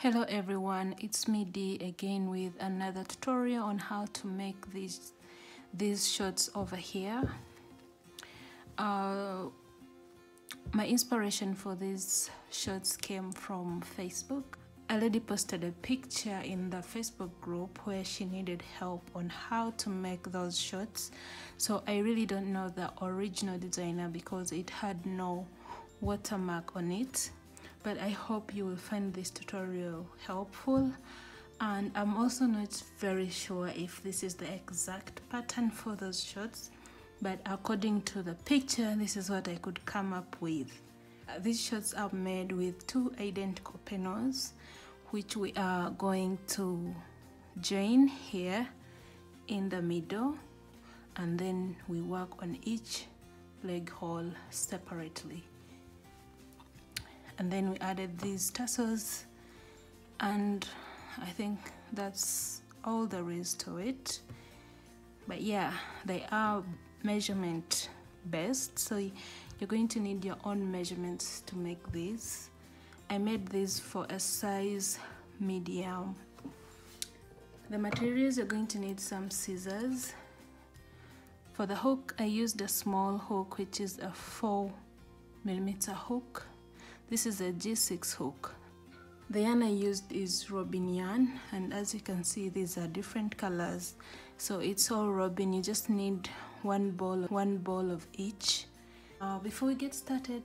Hello everyone, it's me Dee again with another tutorial on how to make these shorts over here. My inspiration for these shorts came from Facebook. I already posted a picture in the Facebook group where she needed help on how to make those shorts. So I really don't know the original designer because it had no watermark on it. But I hope you will find this tutorial helpful, and I'm also not very sure if this is the exact pattern for those shorts, but according to the picture, this is what I could come up with. These shorts are made with two identical panels, which we are going to join here in the middle, and then we work on each leg hole separately. And then we added these tassels, and I think that's all there is to it. But yeah, they are measurement based, so you're going to need your own measurements to make these. I made these for a size medium. The materials, you're going to need some scissors. For the hook, I used a small hook, which is a 4mm hook. This is a G6 hook. The yarn I used is robin yarn, and as you can see, these are different colors, so it's all robin. You just need one ball of each. Before we get started,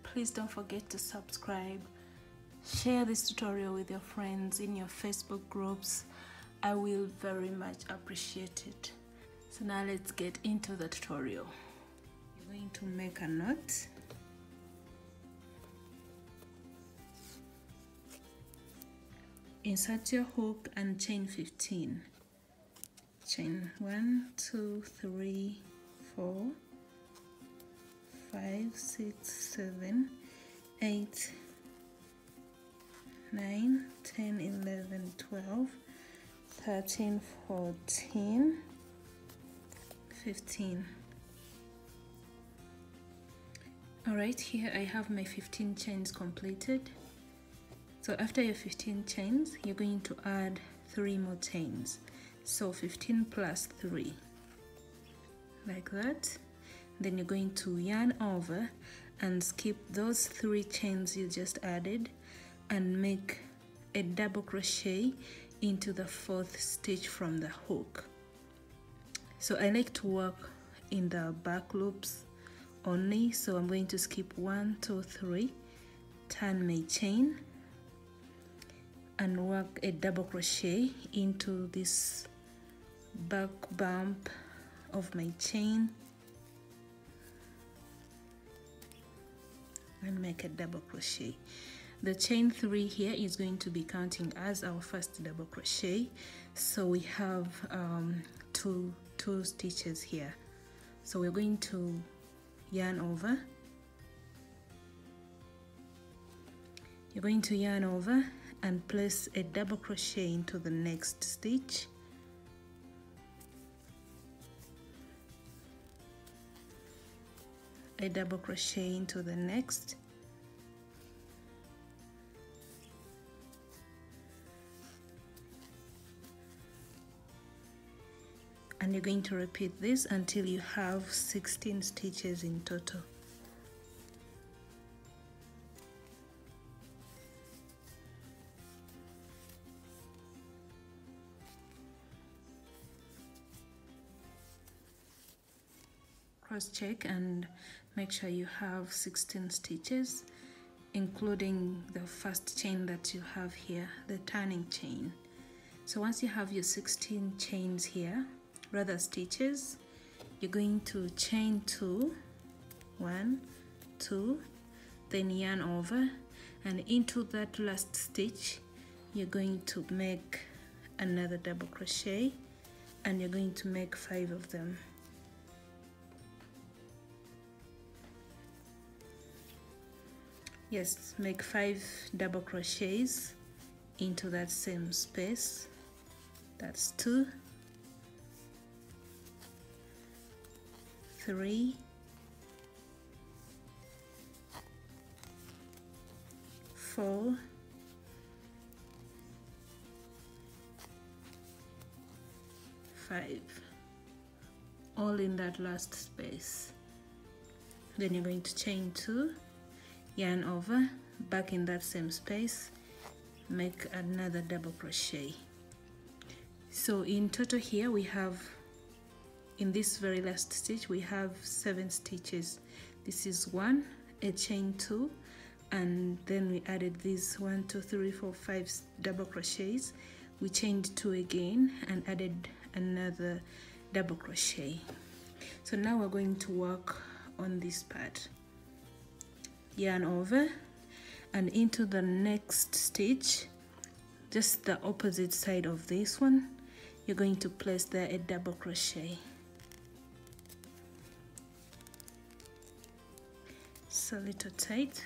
please don't forget to subscribe, share this tutorial with your friends in your Facebook groups. I will very much appreciate it. So now let's get into the tutorial. You're going to make a knot. Insert your hook and chain 15. Chain 1, 2, 3, 4, 5, 6, 7, 8, 9, 10, 11, 12, 13, 14, 15. Alright, here I have my 15 chains completed. So after your 15 chains, you're going to add 3 more chains. So 15 plus 3, like that. Then you're going to yarn over and skip those 3 chains you just added and make a double crochet into the 4th stitch from the hook. So I like to work in the back loops only, so I'm going to skip 1, 2, 3, turn my chain, and work a double crochet into this back bump of my chain and make a double crochet. The chain 3 here is going to be counting as our first double crochet, so we have two stitches here. So we're going to yarn over. You're going to yarn over and place a double crochet into the next stitch. A double crochet into the next. And you're going to repeat this until you have 16 stitches in total. Cross check and make sure you have 16 stitches, including the first chain that you have here, the turning chain. So once you have your 16 chains here, rather stitches, you're going to chain 2, 1, 2, then yarn over, and into that last stitch you're going to make another double crochet, and you're going to make 5 of them. Yes, make 5 double crochets into that same space. That's 2, 3, 4, 5, all in that last space. Then you're going to chain 2, yarn over, back in that same space, make another double crochet. So in total here we have, in this very last stitch, we have 7 stitches. This is 1, a chain 2, and then we added these 1, 2, 3, 4, 5 double crochets. We chained 2 again and added another double crochet. So now we're going to work on this part. Yarn over and into the next stitch, just the opposite side of this one, you're going to place there a double crochet. So a little tight,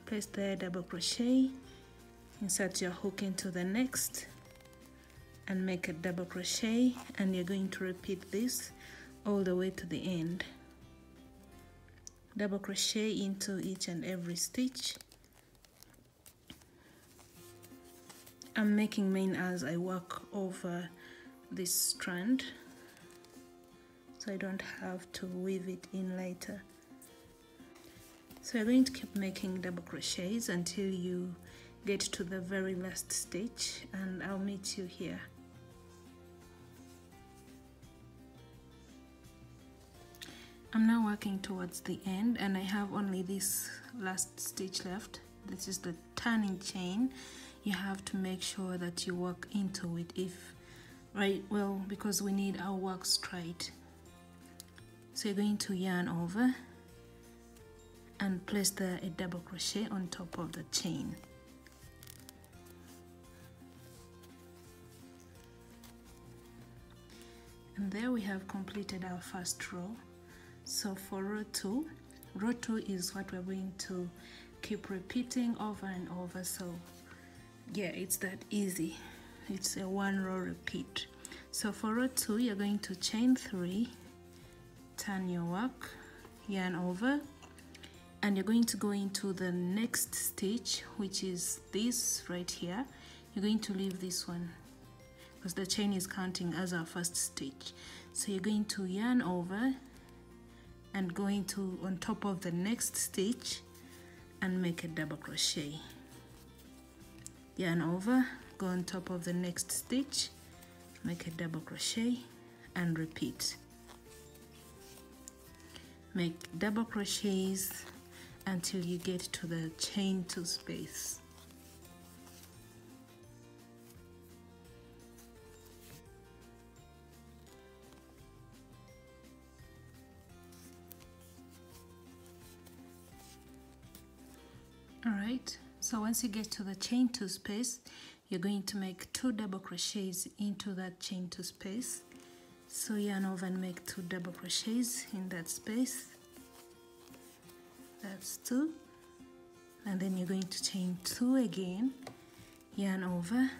place there a double crochet, insert your hook into the next and make a double crochet, and you're going to repeat this all the way to the end. Double crochet into each and every stitch. I'm making mine as I work over this strand, so I don't have to weave it in later. So you're going to keep making double crochets until you get to the very last stitch, and I'll meet you here. I'm now working towards the end and I have only this last stitch left. This is the turning chain. You have to make sure that you work into it, because we need our work straight. So you're going to yarn over and place there a double crochet on top of the chain. And there we have completed our first row. So for row 2 is what we're going to keep repeating over and over. So yeah, it's that easy. It's a 1 row repeat. So for row 2, you're going to chain 3, turn your work, yarn over, and you're going to go into the next stitch, which is this right here. You're going to leave this one because the chain is counting as our first stitch. So you're going to yarn over and go into on top of the next stitch and make a double crochet. Yarn over, go on top of the next stitch, make a double crochet and repeat. Make double crochets until you get to the chain 2 space. Alright, so once you get to the chain 2 space, you're going to make 2 double crochets into that chain 2 space. So yarn over and make 2 double crochets in that space. That's 2. And then you're going to chain 2 again, yarn over,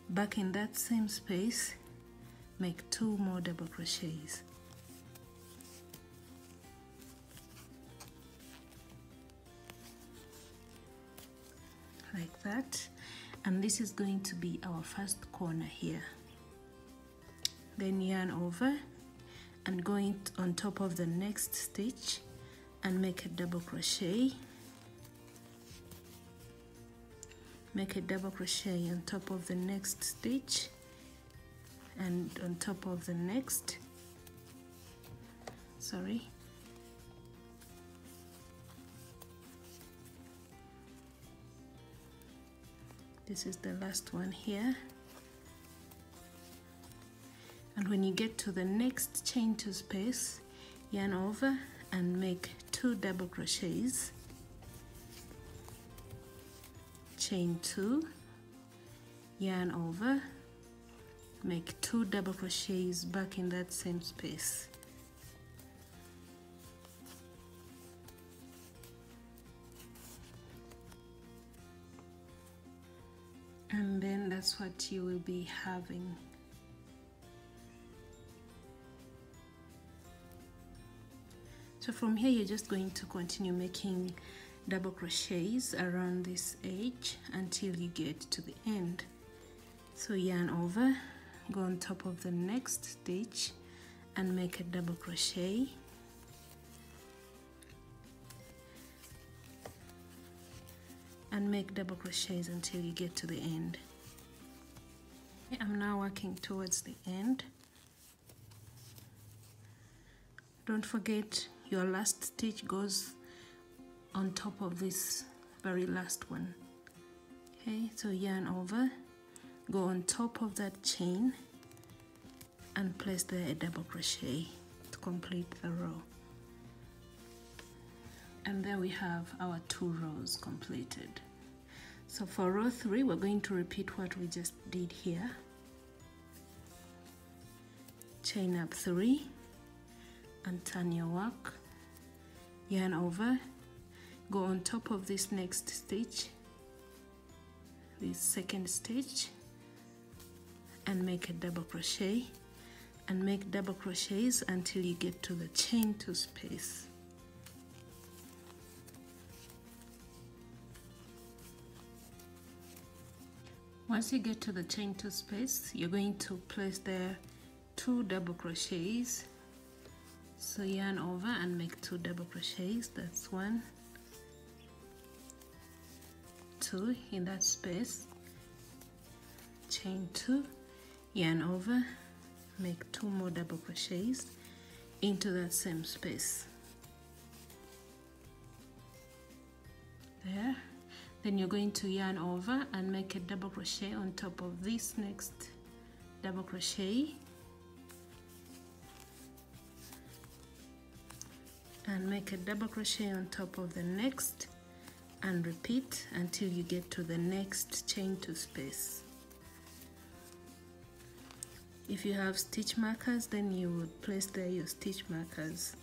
back in that same space, make 2 more double crochets. Like that, and this is going to be our first corner here. Then yarn over and go on top of the next stitch and make a double crochet. Make a double crochet on top of the next stitch and on top of the next, this is the last one here. And when you get to the next chain 2 space, yarn over and make 2 double crochets, chain 2, yarn over, make 2 double crochets back in that same space. And then that's what you will be having. So from here you're just going to continue making double crochets around this edge until you get to the end. So yarn over, go on top of the next stitch and make a double crochet, and make double crochets until you get to the end. I'm now working towards the end. Don't forget your last stitch goes on top of this very last one. Okay, so yarn over, go on top of that chain and place there a double crochet to complete the row. And there we have our 2 rows completed. So for row 3, we're going to repeat what we just did here. Chain up 3 and turn your work, yarn over, go on top of this next stitch, this second stitch, and make a double crochet, and make double crochets until you get to the chain 2 space. Once you get to the chain 2 space, you're going to place there 2 double crochets. So yarn over and make 2 double crochets. That's 1, 2 in that space, chain 2, yarn over, make 2 more double crochets into that same space. There. Then you're going to yarn over and make a double crochet on top of this next double crochet, and make a double crochet on top of the next, and repeat until you get to the next chain 2 space. If you have stitch markers, then you would place there your stitch markers.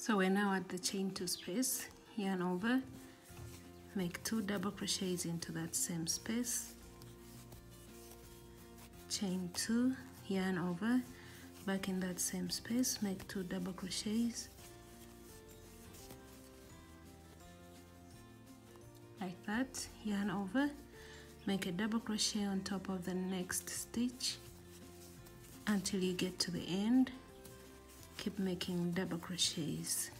So we're now at the chain 2 space, yarn over, make 2 double crochets into that same space, chain 2, yarn over, back in that same space, make 2 double crochets, like that, yarn over, make a double crochet on top of the next stitch until you get to the end. Keep making double crochets.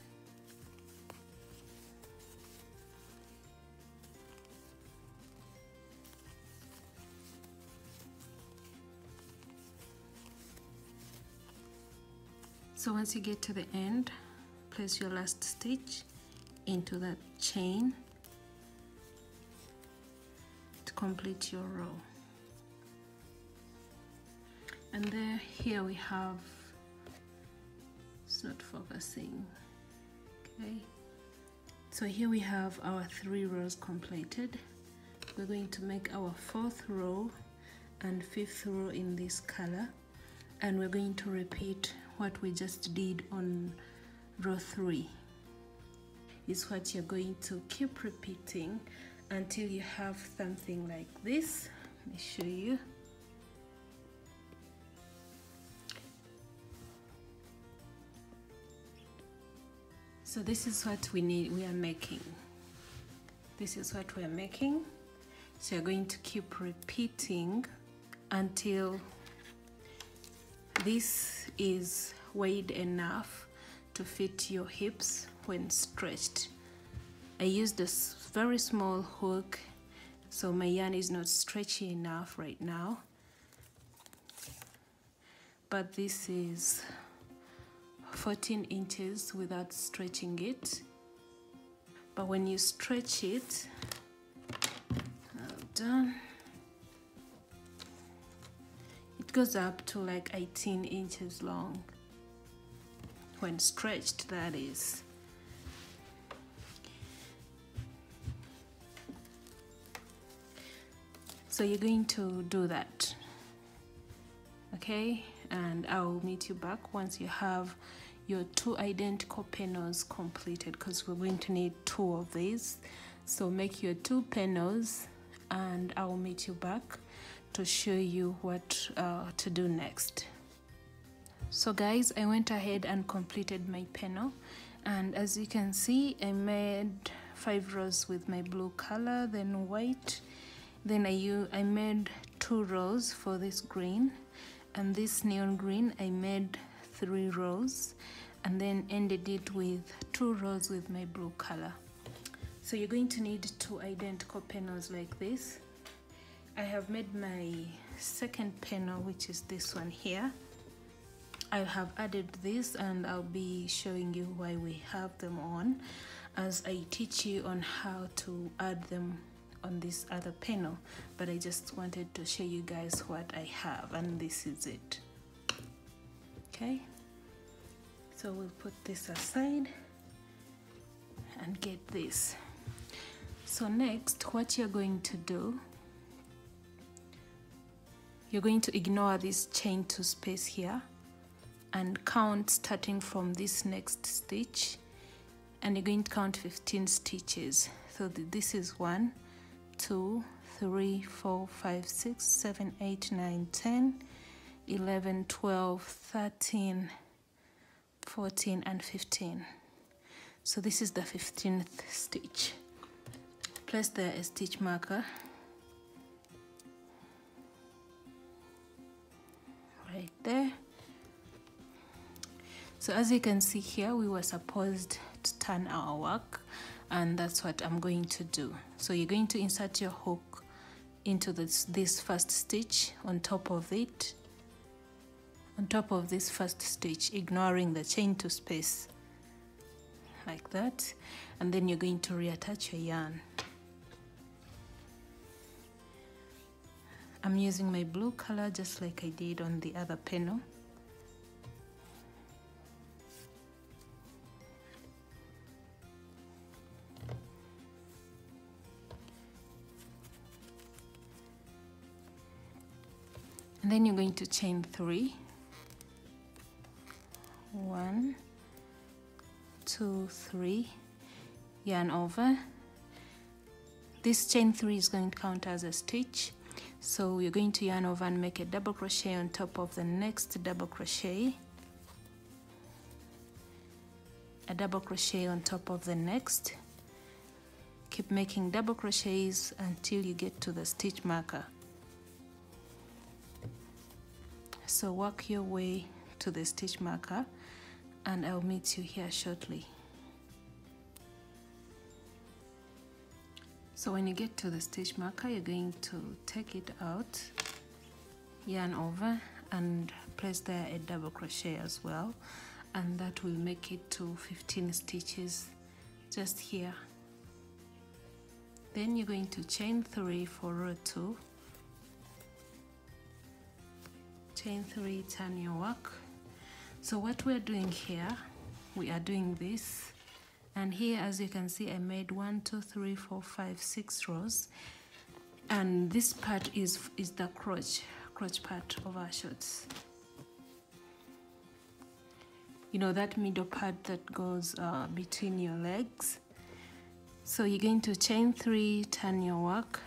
So once you get to the end, place your last stitch into that chain to complete your row. And there, here we have, it's not focusing, okay, so here we have our 3 rows completed. We're going to make our 4th row and 5th row in this color, and we're going to repeat what we just did on row 3. Is what you're going to keep repeating until you have something like this. Let me show you. So this is what we are making. This is what we're making. So you're going to keep repeating until this is wide enough to fit your hips when stretched. I used a very small hook, so my yarn is not stretchy enough right now. But this is 14 inches without stretching it. But when you stretch it, done, it goes up to like 18 inches long. When stretched, that is. So you're going to do that, okay? and I'll meet you back once you have your 2 identical panels completed, because we're going to need 2 of these. So make your 2 panels and I'll meet you back to show you what to do next. So guys, I went ahead and completed my panel, and as you can see, I made 5 rows with my blue color, then white, then I made 2 rows for this green, and this neon green I made 3 rows, and then ended it with 2 rows with my blue color. So you're going to need 2 identical panels like this. I have made my second panel, which is this one here. I have added this, and I'll be showing you why we have them on as I teach you on how to add them on this other panel, but I just wanted to show you guys what I have, and this is it. Okay, so we'll put this aside and get this. So next, what you're going to do, you're going to ignore this chain 2 space here and count starting from this next stitch, and you're going to count 15 stitches. So this is 1, 2, 3, 4, 5, 6, 7, 8, 9, 10, 11, 12, 13, 14, and 15. So this is the 15th stitch. Place there a stitch marker right there. So as you can see here, we were supposed to turn our work, and that's what I'm going to do. So you're going to insert your hook into this first stitch on top of it, on top of this first stitch, ignoring the chain 2 space like that, and then you're going to reattach your yarn. I'm using my blue color just like I did on the other panel. And then you're going to chain 3. 1, 2, 3, yarn over. This chain 3 is going to count as a stitch, so you're going to yarn over and make a double crochet on top of the next double crochet, a double crochet on top of the next. Keep making double crochets until you get to the stitch marker. So work your way to the stitch marker, and I'll meet you here shortly. So when you get to the stitch marker, you're going to take it out, yarn over, and place there a double crochet as well, and that will make it to 15 stitches just here. Then you're going to chain 3 for row 2, chain 3, turn your work. So what we're doing here, we are doing this, and here as you can see I made 1, 2, 3, 4, 5, 6 rows, and this part is the crotch part of our shorts. You know, that middle part that goes between your legs. So you're going to chain 3, turn your work,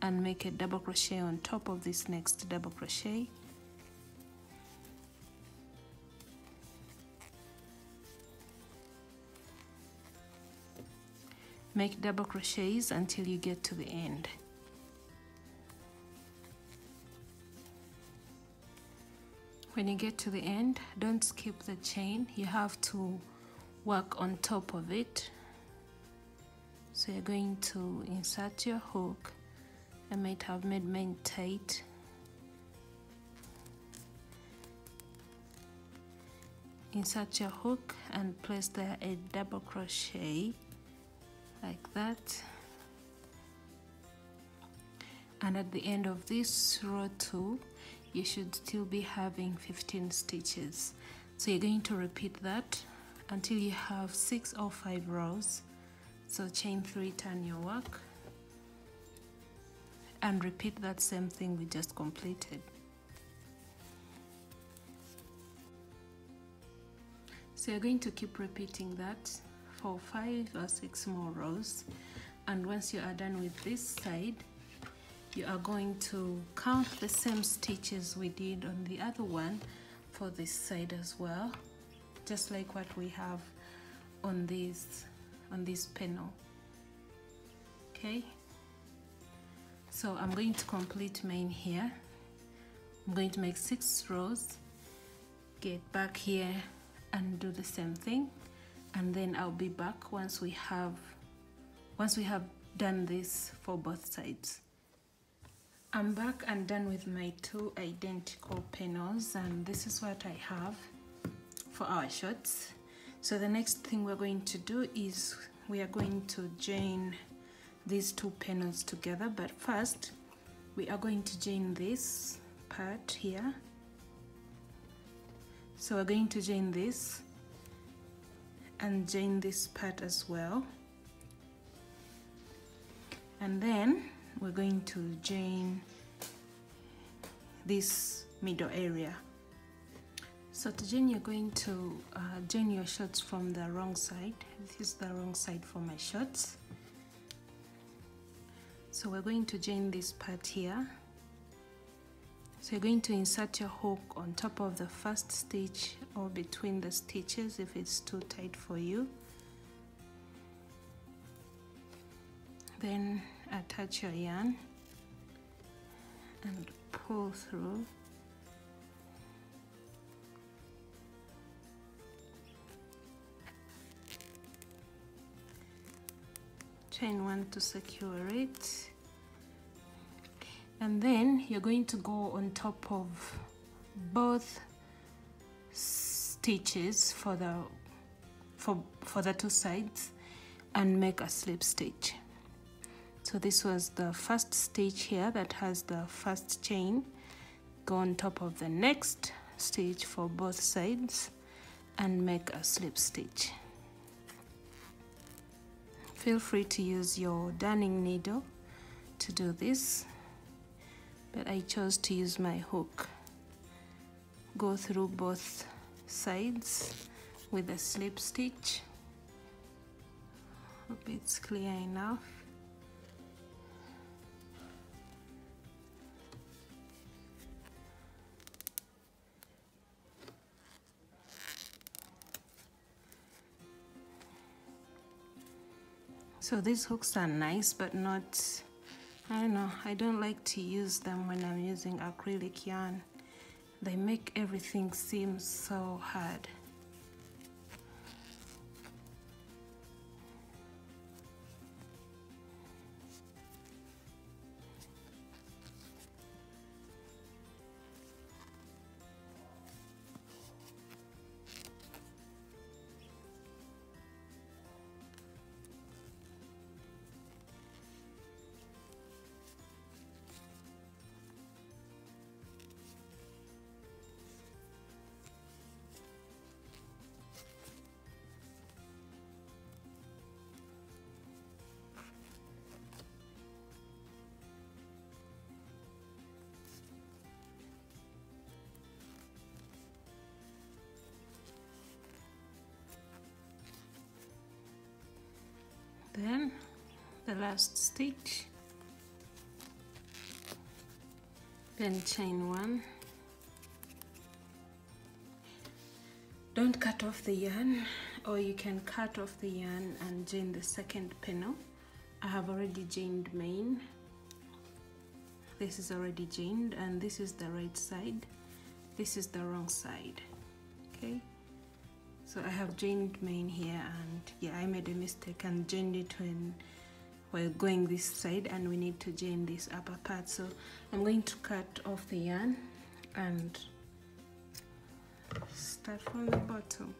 and make a double crochet on top of this next double crochet. Make double crochets until you get to the end. When you get to the end, don't skip the chain. You have to work on top of it. So you're going to insert your hook. I might have made mine tight. Insert your hook and place there a double crochet like that, and at the end of this row 2 you should still be having 15 stitches. So you're going to repeat that until you have 6 or 5 rows. So chain 3, turn your work, and repeat that same thing we just completed. So you're going to keep repeating that for 5 or 6 more rows, and once you are done with this side, you are going to count the same stitches we did on the other one for this side as well, just like what we have on this panel. Okay, so I'm going to complete mine here. I'm going to make 6 rows, get back here and do the same thing, and then I'll be back once we have done this for both sides. I'm back and done with my 2 identical panels, and this is what I have for our shorts. So the next thing we're going to do is we are going to join these 2 panels together, but first we are going to join this part here. So we're going to join this and join this part as well, and then we're going to join this middle area. So to join, you're going to join your shorts from the wrong side. This is the wrong side for my shorts. So we're going to join this part here. So you're going to insert your hook on top of the first stitch or between the stitches if it's too tight for you. Then attach your yarn and pull through. Chain 1 to secure it, and then you're going to go on top of both stitches for the 2 sides and make a slip stitch. So this was the first stitch here that has the first chain. Go on top of the next stitch for both sides and make a slip stitch. Feel free to use your darning needle to do this, but I chose to use my hook. Go through both sides with a slip stitch. Hope it's clear enough. So these hooks are nice, but not, I don't know, I don't like to use them when I'm using acrylic yarn. They make everything seem so hard. Then the last stitch, then chain 1. Don't cut off the yarn, or you can cut off the yarn and join the second panel. I have already joined mine. This is already joined, and this is the right side, this is the wrong side. Okay, so I have joined mine here, and yeah, I made a mistake and joined it when we're going this side, and we need to join this upper part. So I'm going to cut off the yarn and start from the bottom.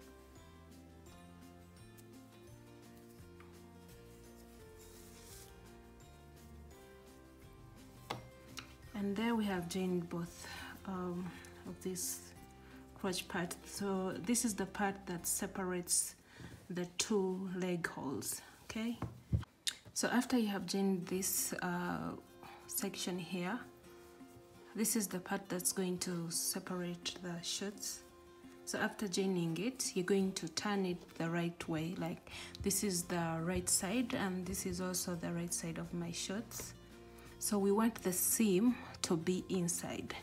And there we have joined both of these crotch part. So this is the part that separates the 2 leg holes. Okay, so after you have joined this section here, this is the part that's going to separate the shorts. So after joining it, you're going to turn it the right way. Like this is the right side and this is also the right side of my shorts. So we want the seam to be inside.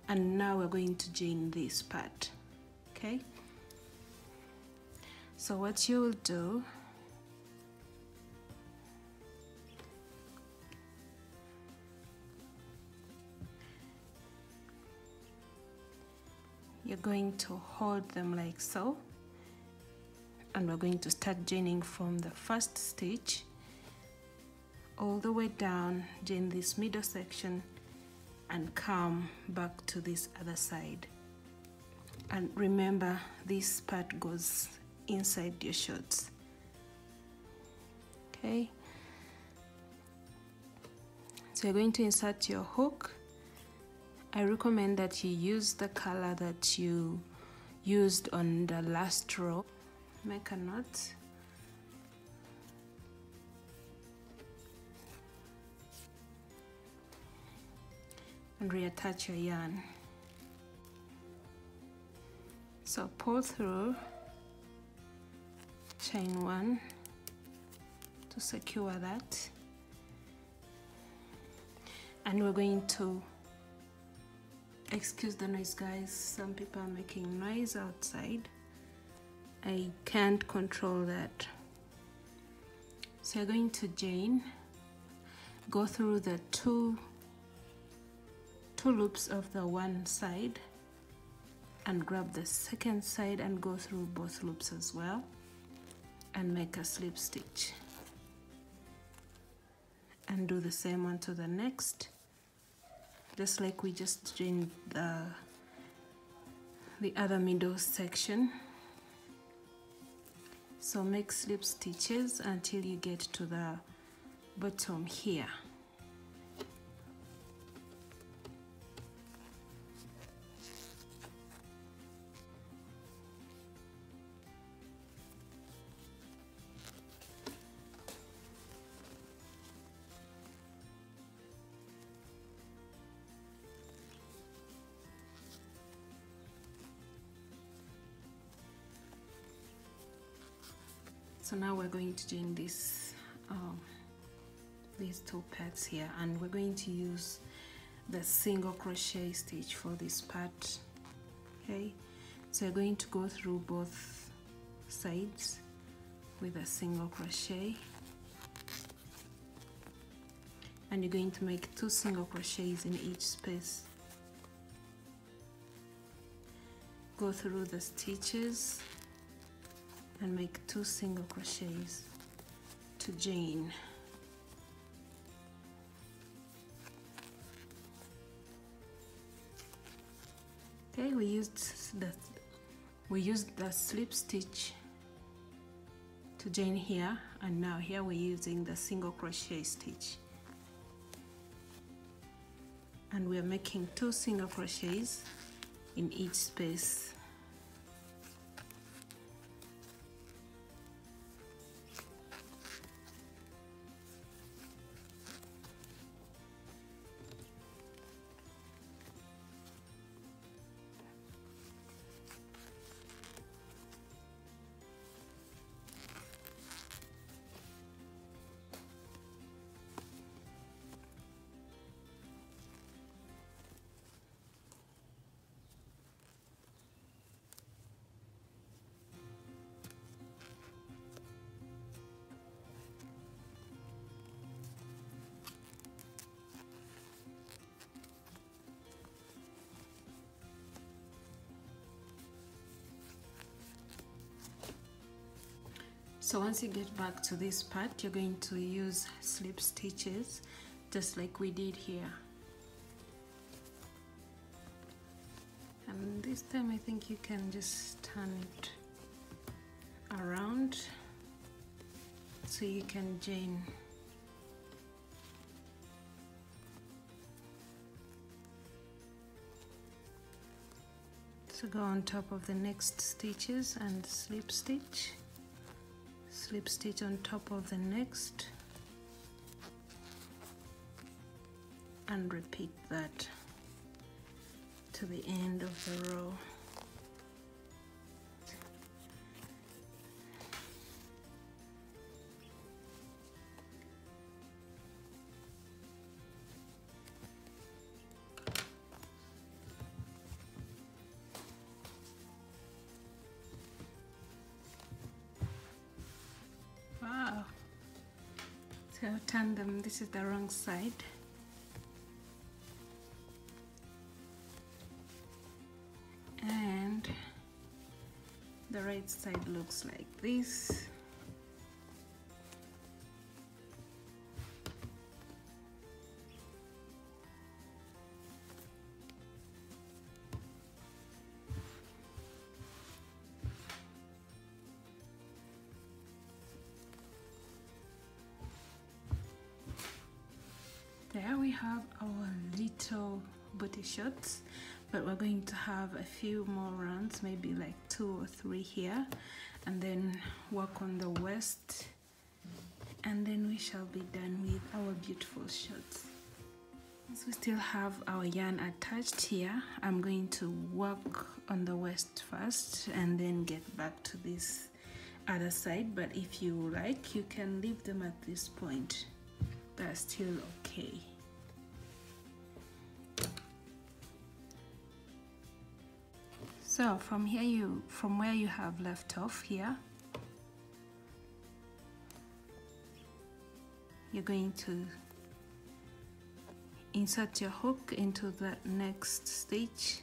And now we're going to join this part, okay? So what you'll do, you're going to hold them like so, and we're going to start joining from the first stitch all the way down, join this middle section and come back to this other side. And remember, this part goes inside your shorts, okay? So you're going to insert your hook. I recommend that you use the color that you used on the last row. Make a knot. And reattach your yarn. So pull through, chain one to secure that. And we're going to, excuse the noise guys, some people are making noise outside. I can't control that. So you're going to join, go through the two loops of the one side and grab the second side and go through both loops as well and make a slip stitch. And do the same one to the next, just like we just joined the other middle section. So make slip stitches until you get to the bottom here. So now we're going to join these two parts here, and we're going to use the single crochet stitch for this part, okay? So you're going to go through both sides with a single crochet, and you're going to make 2 single crochets in each space. Go through the stitches and make 2 single crochets to join. Okay, we used the slip stitch to join here, and now here we're using the single crochet stitch, and we're making 2 single crochets in each space. So once you get back to this part, you're going to use slip stitches just like we did here. And this time I think you can just turn it around so you can join. So go on top of the next stitches and slip stitch. Slip stitch on top of the next, and repeat that to the end of the row. So I'll turn them, this is the wrong side. And the right side looks like this. There we have our little booty shorts, but we're going to have a few more rounds, maybe like 2 or 3 here, and then work on the waist, and then we shall be done with our beautiful shorts. As we still have our yarn attached here, I'm going to work on the waist first and then get back to this other side, but if you like, you can leave them at this point. That's still okay. So from here, from where you have left off here, you're going to insert your hook into the next stitch,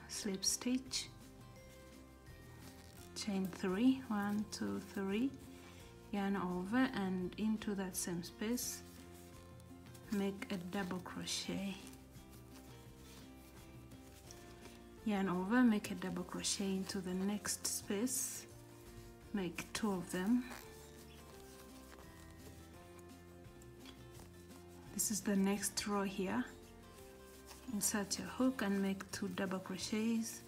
slip stitch, chain 3, 1 2 3, yarn over, and into that same space make a double crochet, yarn over, make a double crochet into the next space, make 2 of them. This is the next row here. Insert your hook and make 2 double crochets.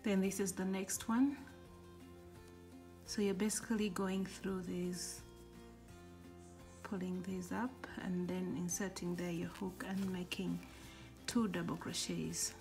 Then this is the next one. So you're basically going through these, pulling these up and then inserting there your hook and making 2 double crochets.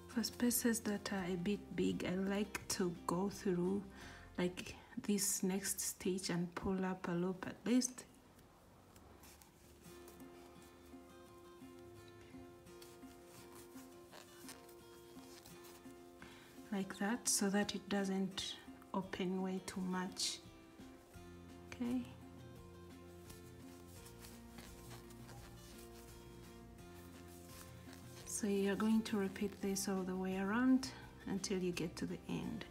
For spaces that are a bit big, I like to go through like this next stitch and pull up a loop at least. Like that, so that it doesn't open way too much. Okay. So you're going to repeat this all the way around until you get to the end.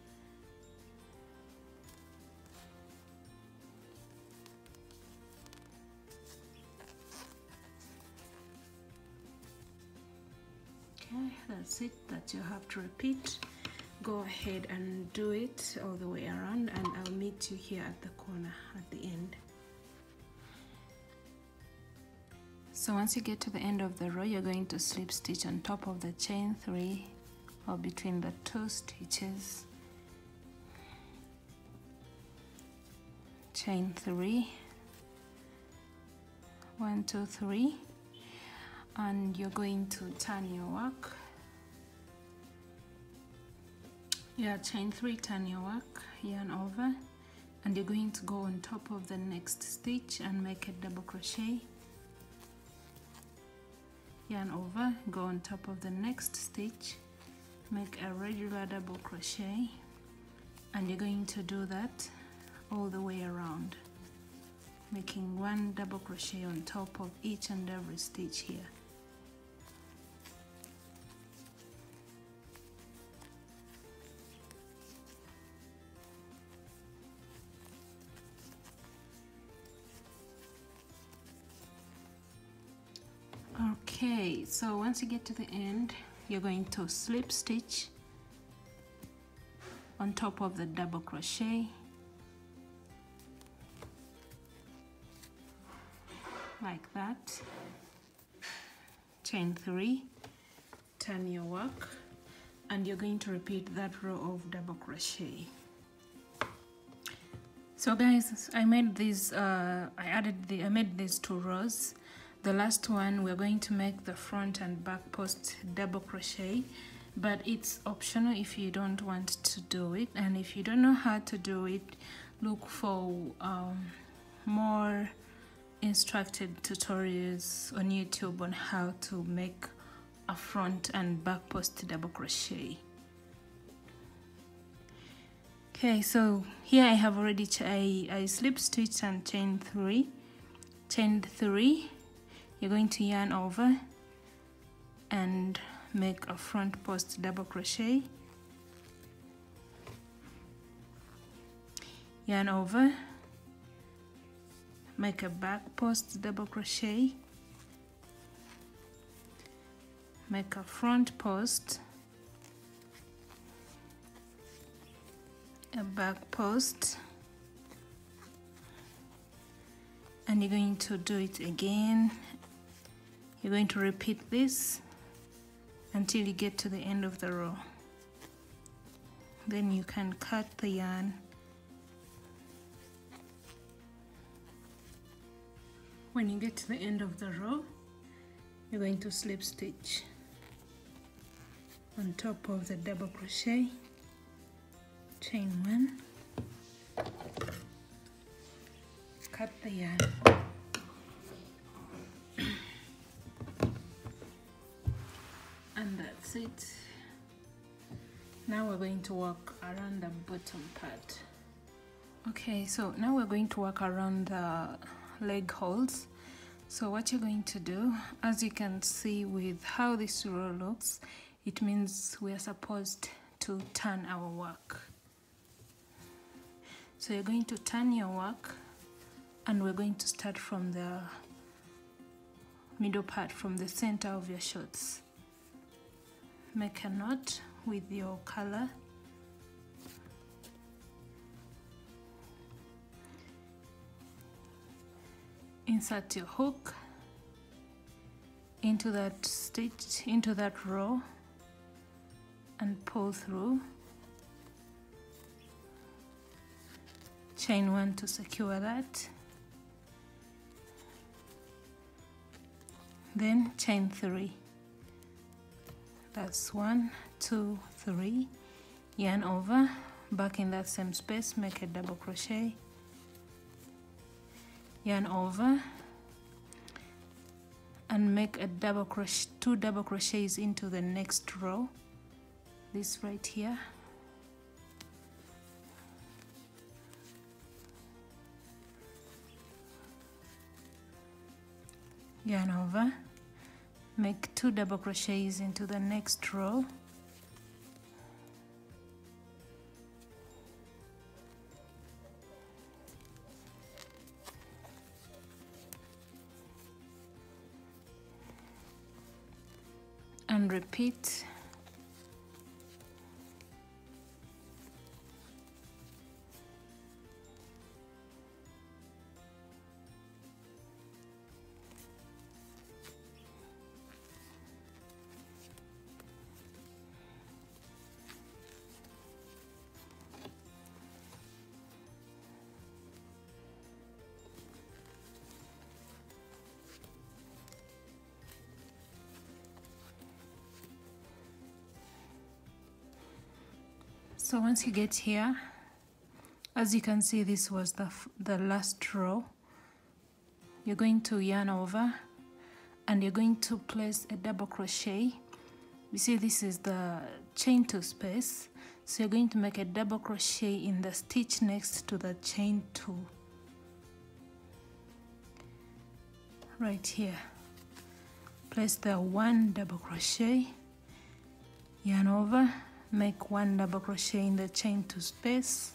Okay, that's it, that you have to repeat. Go ahead and do it all the way around, and I'll meet you here at the corner at the end. So once you get to the end of the row, you're going to slip stitch on top of the chain 3 or between the 2 stitches, chain 3, 1 2 3, and you're going to turn your work. Yeah, chain 3, turn your work, yarn over, and you're going to go on top of the next stitch and make a double crochet, yarn over, go on top of the next stitch, make a regular double crochet, and you're going to do that all the way around, making 1 double crochet on top of each and every stitch here. Okay, so once you get to the end, you're going to slip stitch on top of the double crochet, like that, chain 3, turn your work, and you're going to repeat that row of double crochet. So guys, I made these I made these 2 rows. The last one we're going to make the front and back post double crochet, but it's optional if you don't want to do it. And if you don't know how to do it, look for more instructed tutorials on YouTube on how to make a front and back post double crochet. Okay, so here I have already I slip stitched and chained 3. You're going to yarn over and make a front post double crochet, yarn over, make a back post double crochet, make a front post, a back post, and you're going to do it again. You're going to repeat this until you get to the end of the row. Then you can cut the yarn. When you get to the end of the row, you're going to slip stitch on top of the double crochet, chain 1, cut the yarn, and that's it. Now we're going to work around the bottom part. Okay, so now we're going to work around the leg holes. So what you're going to do, as you can see with how this row looks, it means we are supposed to turn our work. So you're going to turn your work, and we're going to start from the middle part, from the center of your shorts. Make a knot with your color. Insert your hook into that stitch, into that row, and pull through. Chain 1 to secure that. Then chain 3. That's 1, 2, 3. Yarn over, back in that same space, make a double crochet. Yarn over and make a double crochet, 2 double crochets into the next row. This right here. Yarn over, make 2 double crochets into the next row. And repeat. So once you get here, as you can see, this was the last row. You're going to yarn over and you're going to place a double crochet. You see, this is the chain 2 space, so you're going to make a double crochet in the stitch next to the chain 2 right here. Place the 1 double crochet, yarn over, make 1 double crochet in the chain 2 space,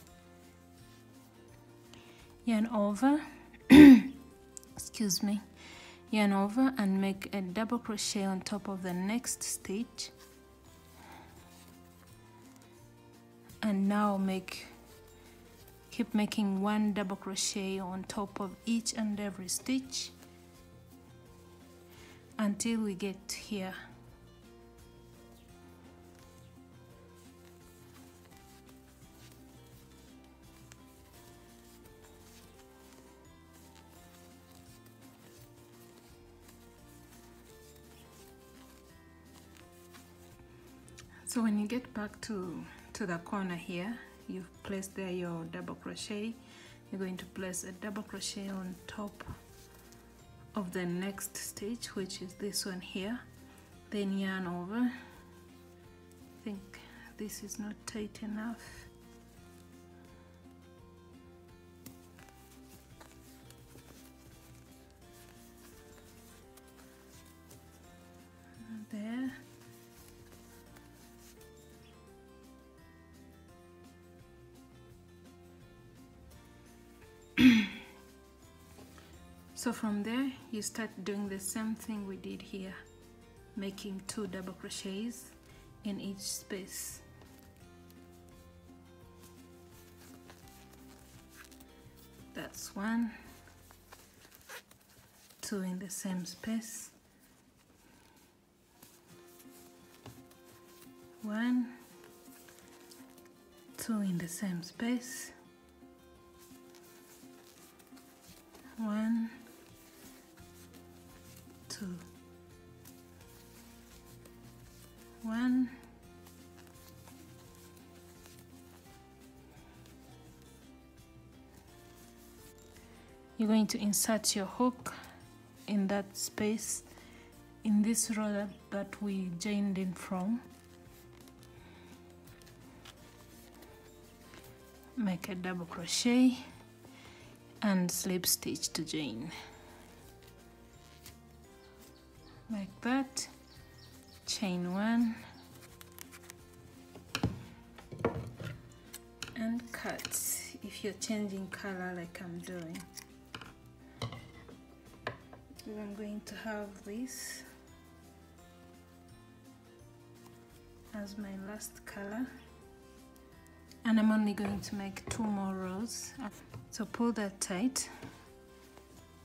yarn over excuse me, yarn over and make a double crochet on top of the next stitch, and now keep making 1 double crochet on top of each and every stitch until we get here. So when you get back to the corner here, you've placed there your double crochet. You're going to place a double crochet on top of the next stitch, which is this one here, then yarn over. I think this is not tight enough. There. So from there you start doing the same thing we did here, making 2 double crochets in each space. That's 1, 2 in the same space, 1, 2 in the same space, 1, 2, 1, you're going to insert your hook in that space in this row that we joined in from. Make a double crochet and slip stitch to join, like that. Chain 1 and cut if you're changing color like I'm doing. I'm going to have this as my last color, and I'm only going to make 2 more rows. So pull that tight.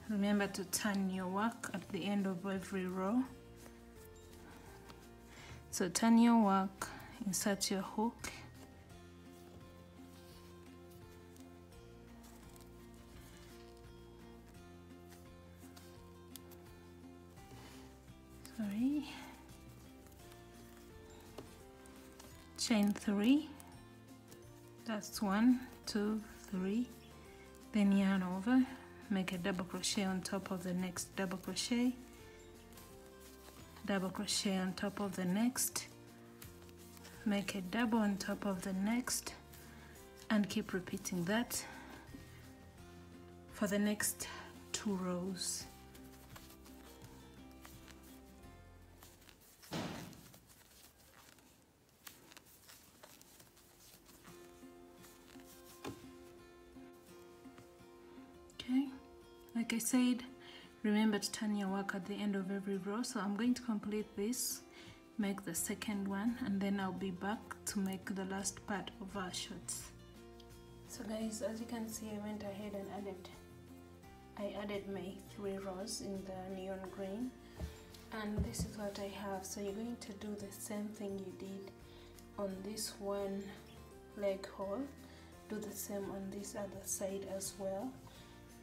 Remember to turn your work at the end of every row. So turn your work, insert your hook, chain 3, that's 1, 2, 3, then yarn over, make a double crochet on top of the next double crochet, double crochet on top of the next, make a double on top of the next, and keep repeating that for the next 2 rows. Okay, like I said, remember to turn your work at the end of every row. So I'm going to complete this, make the second one, and then I'll be back to make the last part of our shorts. So guys, as you can see, I went ahead and added my 3 rows in the neon green, and this is what I have. So you're going to do the same thing you did on this one leg hole, do the same on this other side as well,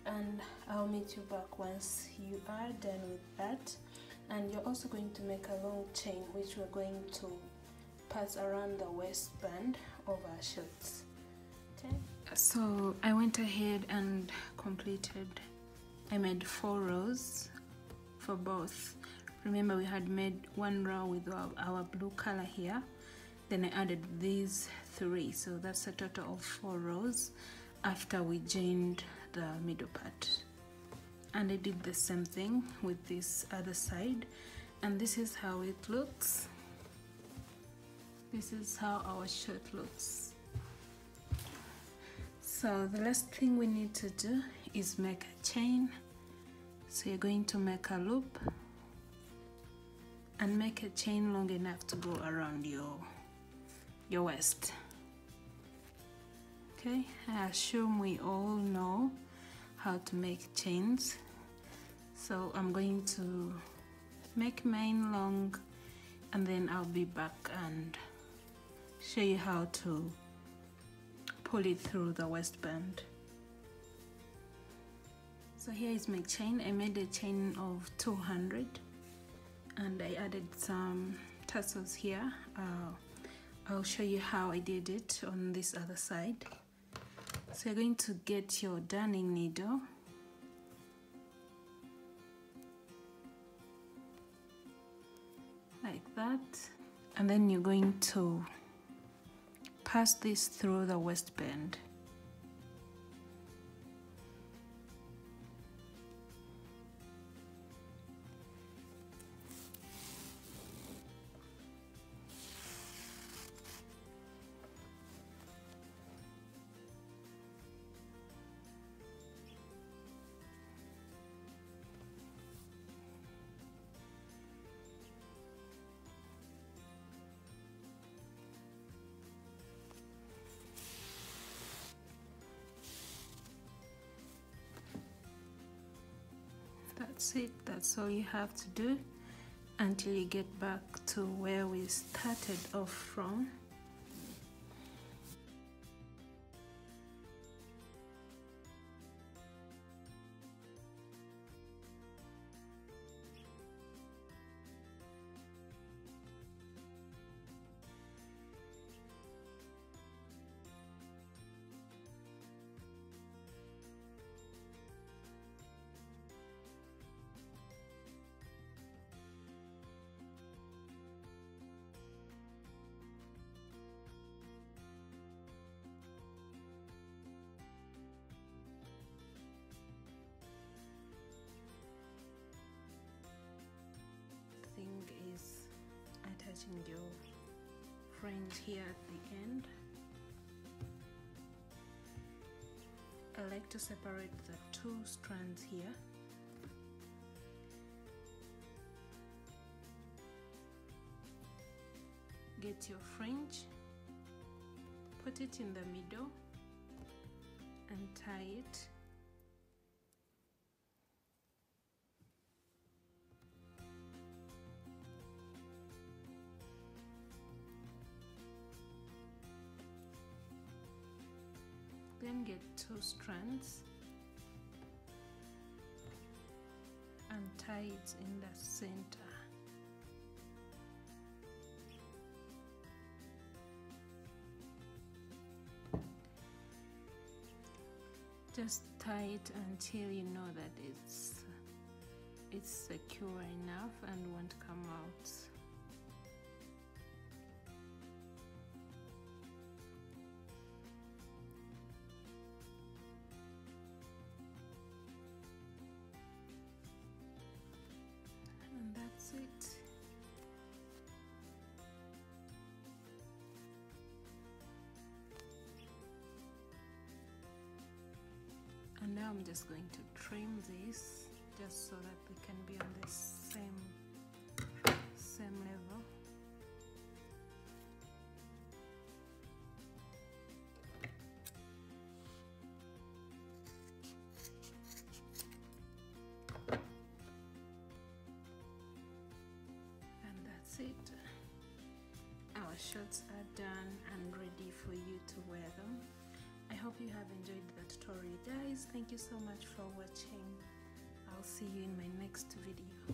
and I'll meet you back once you are done with that. And you're also going to make a long chain, which we're going to pass around the waistband of our shorts. Okay, so I went ahead and I made 4 rows for both. Remember, we had made 1 row with our blue color here, then I added these 3, so that's a total of 4 rows after we joined the middle part. And I did the same thing with this other side, and this is how it looks. This is how our shirt looks. So the last thing we need to do is make a chain. So you're going to make a loop and make a chain long enough to go around your waist. Okay, I assume we all know how to make chains, so I'm going to make mine long, and then I'll be back and show you how to pull it through the waistband. So here is my chain. I made a chain of 200 and I added some tassels here. I'll show you how I did it on this other side. So you're going to get your darning needle, like that, and then you're going to pass this through the waistband. That's it. That's all you have to do until you get back to where we started off from. Thing is attaching your fringe here at the end. I like to separate the two strands here. Get your fringe, put it in the middle and tie it. Then get two strands and tie it in the center. Just tie it until you know that it's secure enough and won't come out. And that's it. And now I'm just going to trim this just so that we can be on the same level. And that's it. Our shorts are done and ready for you to wear them. I hope you have enjoyed the tutorial, guys. Thank you so much for watching. I'll see you in my next video.